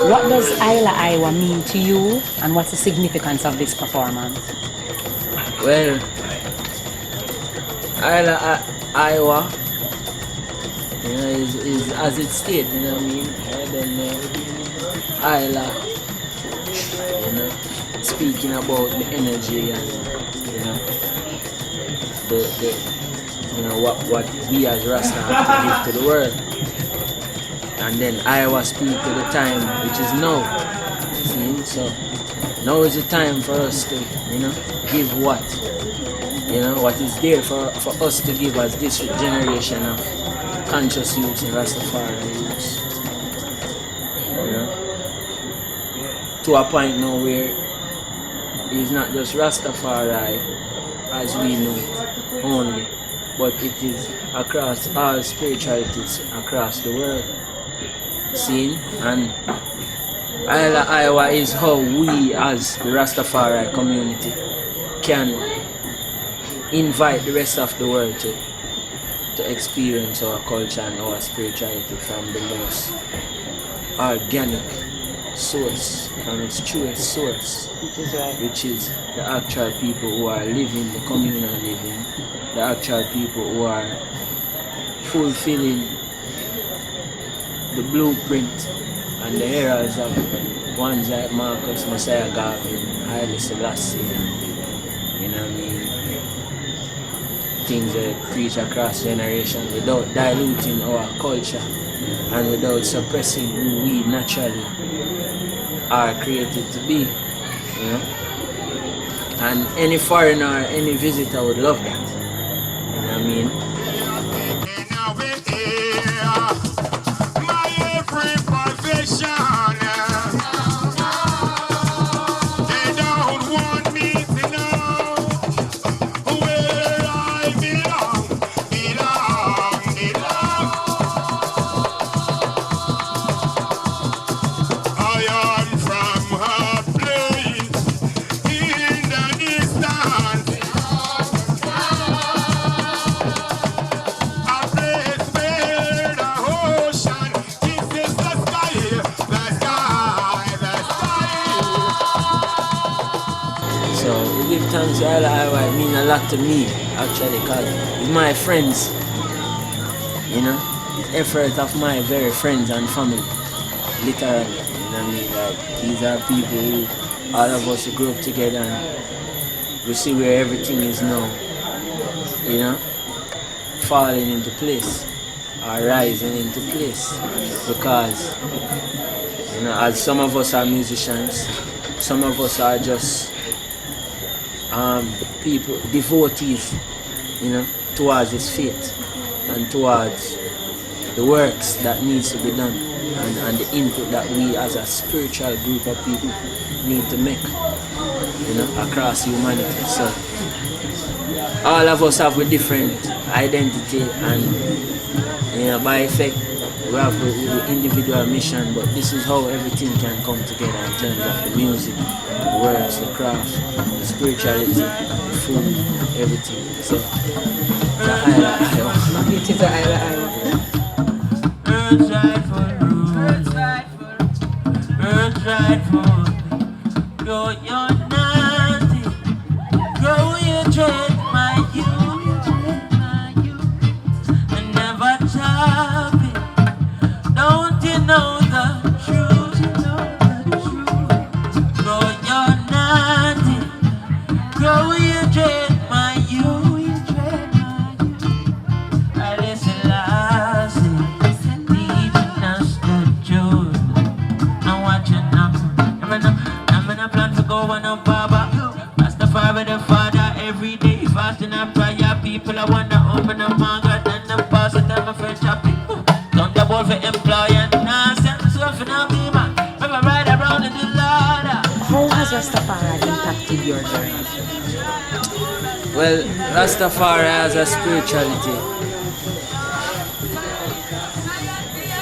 What does Isla Iowa mean to you, and what's the significance of this performance? Well, Iowa, is as it states, you know what I mean? And then Isla, speaking about the energy and the what we as Rasta have to give to the world. And then Iowa speak to the time, which is now. See? So now is the time for us to, give what is there for us to give as this generation of conscious youths and Rastafari youths. To a point now where it's not just Rastafari as we know it only, but it is across all spiritualities across the world. See? And Iowa is how we as the Rastafari community can invite the rest of the world to experience our culture and our spirituality from the most organic source, from its truest source, which is the actual people who are living the communal living, the actual people who are fulfilling the blueprint and the heralds of ones like Marcus, Messiah Garvin, Haile Selassie, you know what I mean? Things that preach across generations without diluting our culture and without suppressing who we naturally are created to be, And any foreigner, any visitor would love that, you know what I mean? Thanks to Iowa, it means a lot to me actually, because it's my friends, it's effort of my very friends and family, literally, you know what I mean? Like, these are people who, all of us grew up together and we see where everything is now, falling into place or rising into place, because, as some of us are musicians, some of us are just people, devotees, towards this faith and towards the works that needs to be done and the input that we as a spiritual group of people need to make, across humanity. So all of us have a different identity and by effect we have the individual mission, but this is how everything can come together in terms of the music, the works, the craft, the spirituality, the food, everything. So, the Isla Iowa. It is the Isla Iowa. Earth's rightful. Grow your naughty, grow your dread, my youth, and never chop it. Don't you know the truth? Grow your naughty, grow your dread, my youth. I listen last, leading us to June. Now watch it now. I'm in a plan to go on a Baba. Rastafari the Father every day, fasting and prayer. People I want to open up my God and the pass it and my friend shopping. Don't the ball for employer, nonsense, so if you not be man, never ride around in the ladder. How has Rastafari impacted your journey? Well, Rastafari has a spirituality.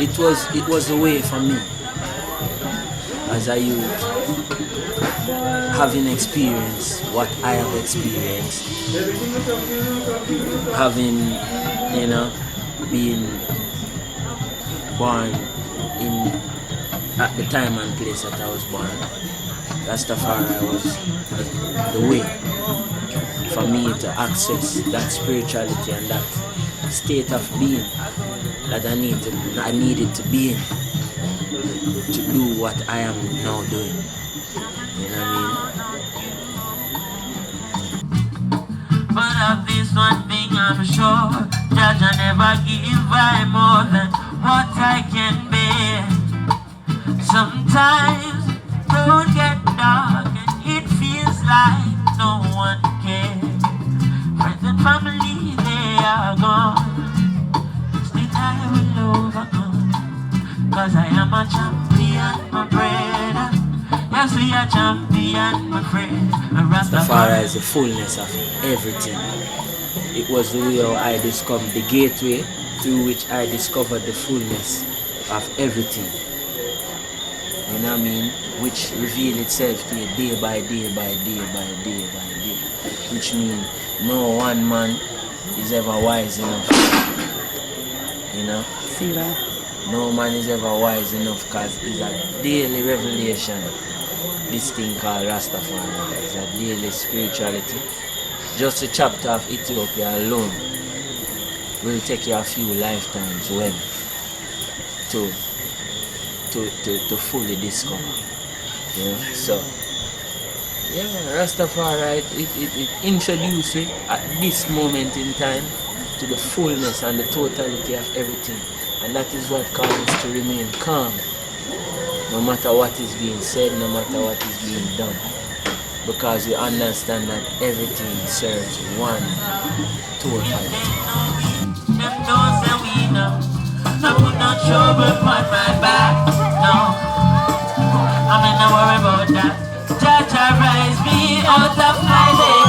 It was the way for me as a youth, having experienced what I have experienced, having, been born in at the time and place that I was born, Rastafari was the way for me to access that spirituality and that state of being that I needed to be in to do what I am now doing. You know what I mean? But of this one thing I'm sure, Judge, I never give I more than what I can bear. Sometimes road get dark and it feels like no one cares. Friends and family, they are gone. Still I will overcome, 'cause I am a champion, my brother. Yes, we are champion, my friend. Rastafari is the fullness of everything. It was the way how I discovered the gateway through which I discovered the fullness of everything. You know what I mean? Which revealed itself to you day by day by day by day by day. Which means no one man is ever wise enough. You know? See that? No man is ever wise enough, because it's a daily revelation. This thing called Rastafari is a daily spirituality. Just a chapter of Ethiopia alone will take you a few lifetimes to fully discover. You know? So yeah, Rastafari it introduces you at this moment in time to the fullness and the totality of everything. And that is what causes us to remain calm, no matter what is being said, no matter what is being done. Because we understand that everything serves one totality. Them don't say we know. I put no trouble upon my back. No, I'm not worried about that. Jaja rise me out of my bed.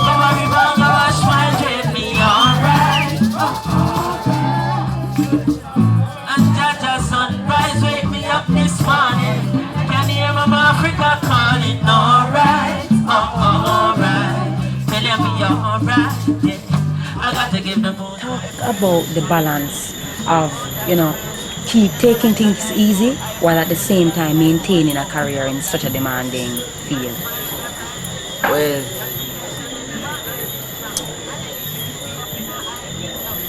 Don't worry about your wash my dread, me alright. And Jaja sunrise wake me up this morning. Can you hear Mama Africa calling? Alright, alright. Tell me you're alright, yeah. I got to give the moon. Talk about the balance of, keep taking things easy while at the same time maintaining a career in such a demanding field. Well,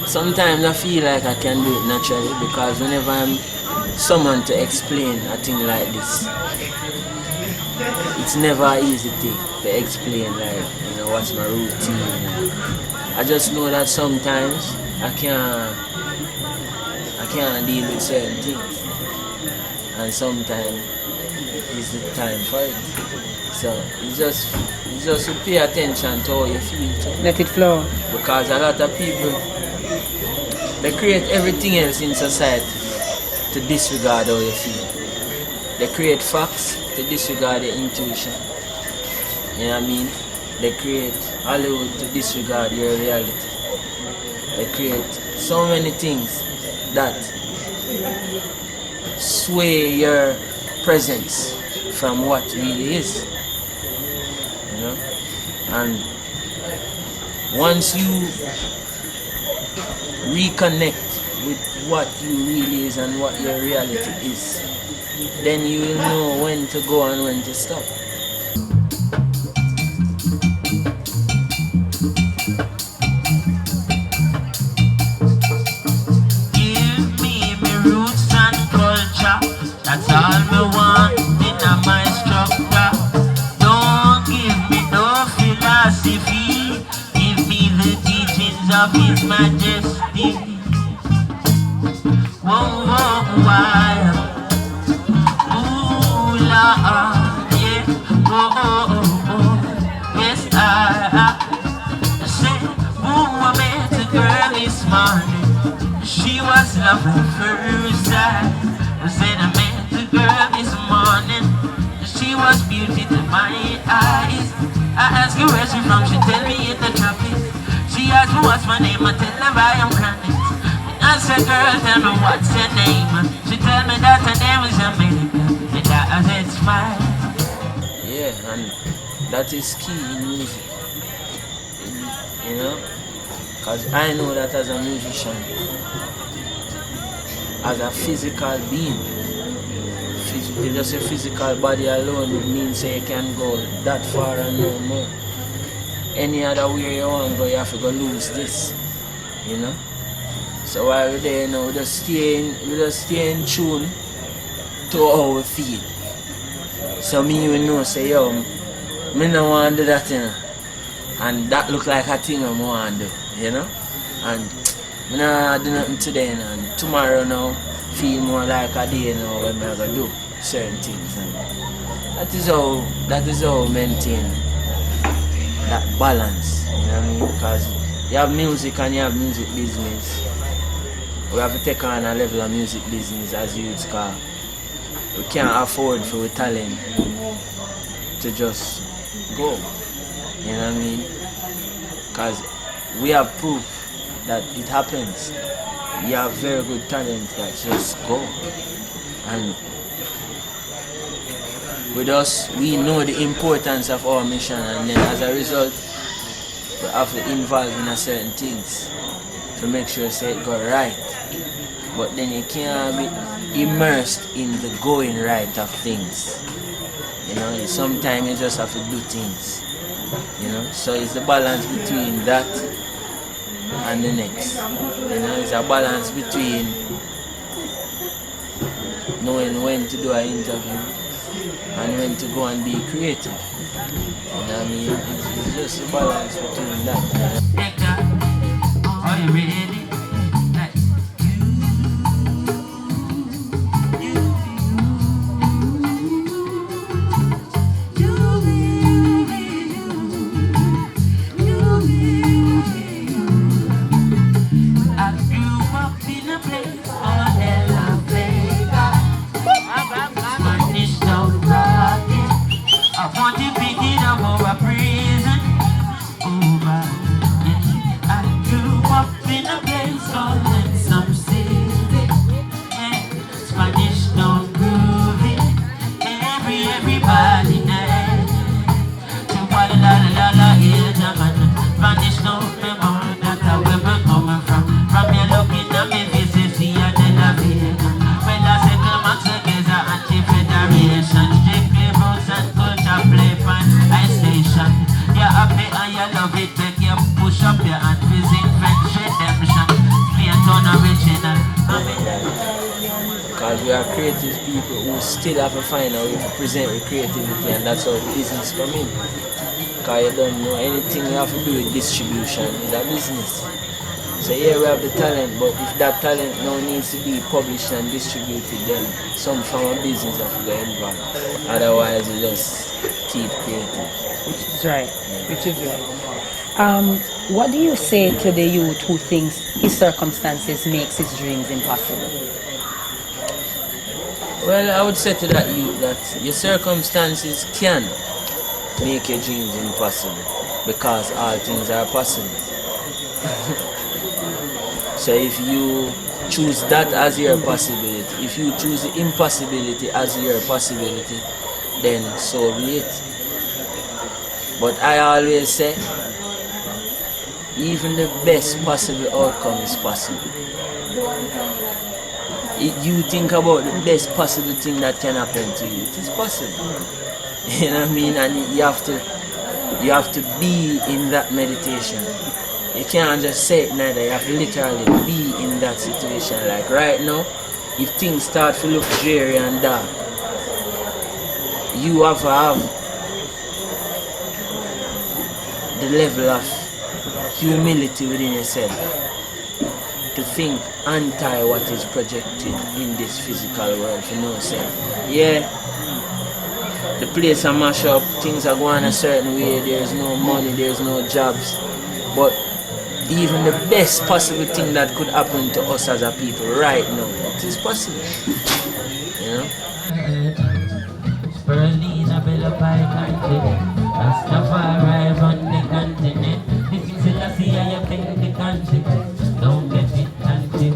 sometimes I feel like I can do it naturally, because whenever I'm summoned to explain a thing like this, it's never an easy thing to explain, like, what's my routine. I just know that sometimes I can't deal with certain things, and sometimes it's the time for it. So it's just to pay attention to how you feel too. Let it flow. Because a lot of people, they create everything else in society to disregard how you feel. They create facts to disregard your intuition. You know what I mean? They create Hollywood to disregard your reality. They create so many things that sway your presence from what really is. And once you reconnect with what you really is and what your reality is, then you will know when to go and when to stop. That's all me want in my structure. Don't give me no philosophy. Give me the teachings of His Majesty. Whoa, whoa, why? Ooh, Lord, yeah. Whoa, oh, oh, oh. Yes, I said, ooh, I met a girl this morning. She was love at first sight. I said I met a girl this morning. She was beauty to my eyes. I asked her where she from, she tell me in the tropics. She asked me what's my name, I tell her I am Chronixx. I said, girl, tell me what's your name. She tell me that her name is Jamaica, and I said smile. Yeah, and that is key in music. Because I know that as a musician, as a physical being, just a physical body alone would mean say you can go that far and no more. Any other way you want to go, you have to go lose this, you know. So while we're there, you know, we just stay in tune to how we feel. So me even know say yo, me no want to do that, you know. And that look like a thing I want to do, you know. And I don't do nothing today, you know. And tomorrow now feel more like a day, you know, when I'm gonna do certain things. And that is how maintain that balance, you know what I mean? Because you have music and you have music business. We have to take on a level of music business as youths, because we can't afford for our talent to just go, you know what I mean? Because we have proof that it happens. You have very good talent that just go. And with us, we know the importance of our mission, and then as a result, we have to involve in certain things to make sure say it go right. But then you can't be immersed in the going right of things. You know, sometimes you just have to do things. You know, so it's the balance between that and the next. You know, it's a balance between knowing when to do an interview and when to go and be creative. You know what I mean? It's just a balance between that. Are you ready? Because we are creative people who still have to find a way to present with creativity, and that's how the business come in. Because you don't know anything you have to do with distribution is a business. So here we have the talent, but if that talent now needs to be published and distributed, then some form of business have to go involved. Otherwise we just keep creative. Which is right. Which is right. What do you say to the youth who thinks his circumstances makes his dreams impossible? Well, I would say to that youth that your circumstances can make your dreams impossible, because all things are possible. So if you choose that as your possibility, if you choose the impossibility as your possibility, then so be it. But I always say, even the best possible outcome is possible. If you think about the best possible thing that can happen to you, it is possible. You know what I mean? And you have to be in that meditation. You can't just say it neither, you have to literally be in that situation. Like right now, if things start to look dreary and dark, you have to have the level of humility within yourself to think anti what is projected in this physical world. You know, say, yeah, the place are mash up, things are going a certain way, there's no money, there's no jobs, but even the best possible thing that could happen to us as a people right now, it is possible. You know? Rastafari on the continent. This is Selassie, I think the country. Don't get it until.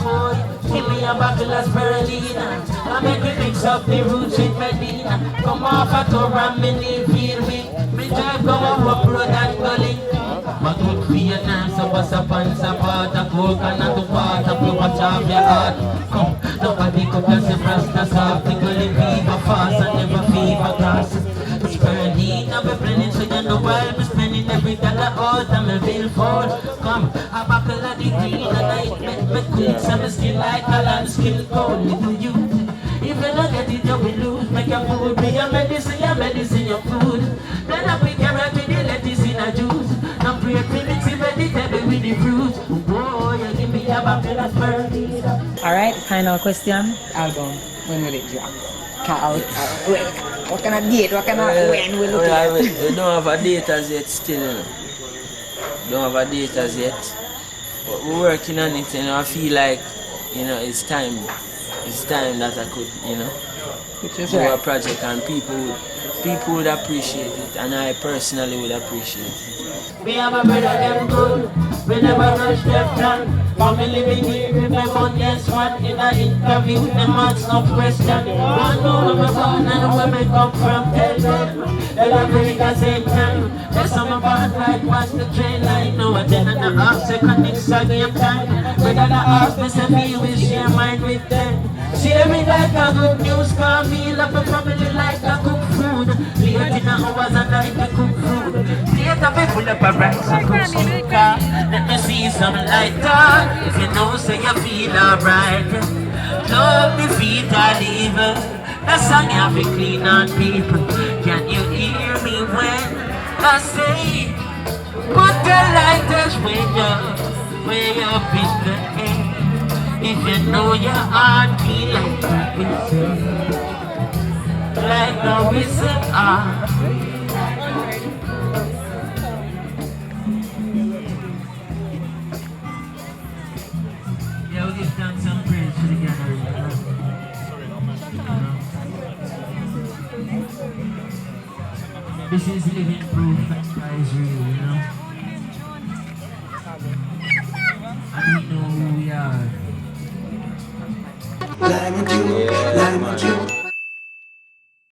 Boy, give me a bottle of spirulina. I make me mix up the roots with Medina. Come off a tour and me feel me. Me drive go up road and go link. But good for your nerves, so what's up and support a coconut to part of you, watch off your heart. Come, nobody could just a Rasta soft, the gully beat. out and me feel full. Come, a buckle of the green and I make me quick. So me still like a land skill code. Little youth, if you don't get it, you will lose. Make your food be your medicine, your food. Then I pick carrot with the lettuce in a juice. Now pray to mix the vegetable with the fruit. Oh, you give me a buckle of birdie. Alright, final question. Album, when will it drop? What kind of date? What kind of when will it drop? We don't have a date as yet still, you know. Don't have a date as yet. But we're working on it, you know. I feel like, you know, it's time. It's time that I could, you know, do a project and people would appreciate it, and I personally would appreciate it. Me and my brother them good, we never rush them plan. Family me give me my money and swan. In a interview, them ask no question. One know where me born and where me come from. Tell them, they'll agree the same time. There's some about like watch the train line. No, I didn't ask Chronixx a game time. Brother ask me, say me will share mine with them. Share me like a good news, call me love my family like a cook food. Late in the hours and night we cook food. Later we pull up a rice and cook some car. Let me see some lighter. If you know, say you feel alright. Love me feet are leaving. That song you have to clean on people. Can you hear me when I say, put the lighters way up in the air. If you know your heart feel like a whistle, like a whistle, Yeah, we'll give down some praise to the gathering. This is living proof that God is real, you know. And we know who we are. Lime and juice,